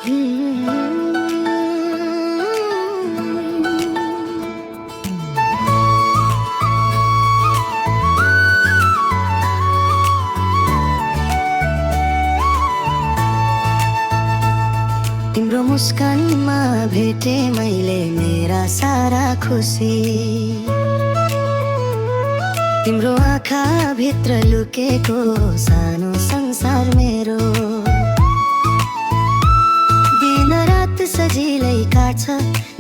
तिम्रो मुस्कानमा भेटे मैले मेरा सारा खुसी। तिम्रो आँखा भित्र लुकेको सानो संसार मेरो। दिन रात सजिलै काट्छ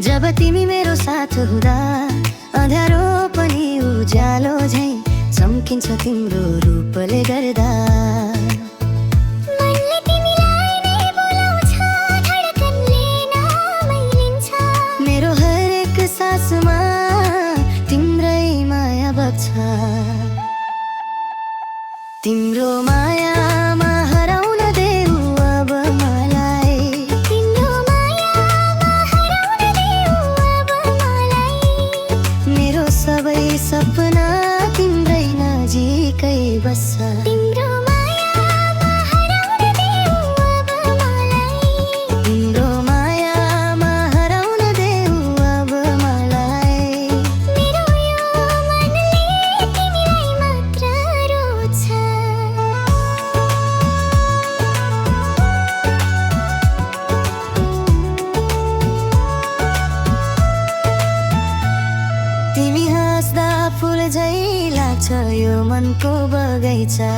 जब तिमी मेरो साथ हुँदा। अँध्यारो पनि उज्यालो झैं चम्किन्छ तिम्रो रूपले गर्दा। सासमा तिम्रै माया बग्छ। तिम्रो मायामा हराउन देऊ अब मलाई। तिम्रो मायामा हराउन देऊ अब मलाई। मेरो सबै सपना तिम्रै नजिकै बस्छ। तिम्रो मायामा हराउन देऊ अब मलाई। तिम्रो मायामा हराउन देऊ अब मलाई। मेरो यो मनले तिमीलाई मात्र रोज्छ। तिमी हाँस्दा फुल झै लाग्छ यो मनको बगैँचा।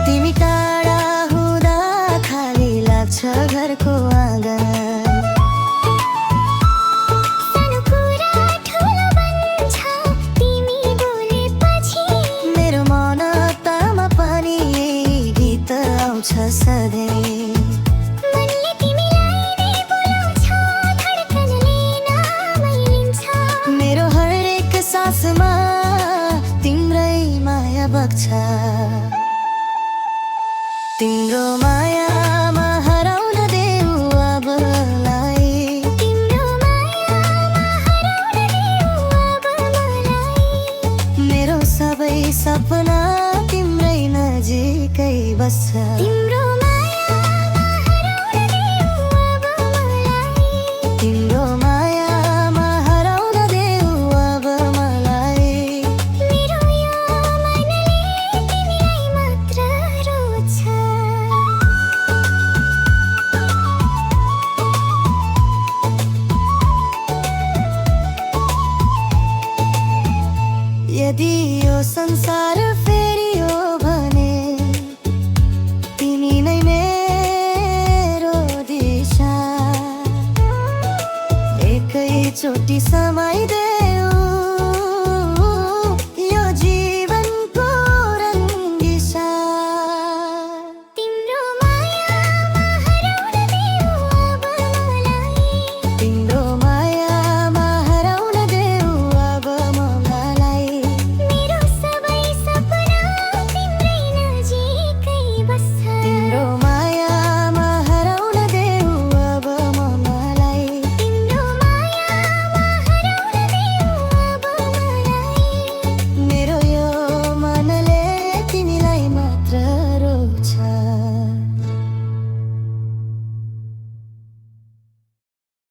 तिमी टाढा हुँदा खाली लाग्छ घरको आँगन। सानो कुरा ठुलो बन्छ तिमी बोलेपछि। मेरो मनतामा पनि यही गीत आउँछ सधैँ। मनले तिमीलाई नै बोलाउँछ, धडकनले नामै लिन्छ। मेरो हरेक सासमा तिम्रै माया बग्छ। तिम्रो मायामा हराउन देऊ अब मलाई। तिम्रो मायामा हराउन देऊ अब मलाई। मेरो सबै सपना तिम्रै नजिकै बस्छ। तिम्रो मायामा हराउन देऊ अब मलाई। तिम्रो मायामा हराउन देऊ अब मलाई। मेरो यो मनले तिमीलाई मात्र रोज्छ। यदि यो संसार फेरियो भने तिमी नै मेरो दिशा। एकैचोटि समय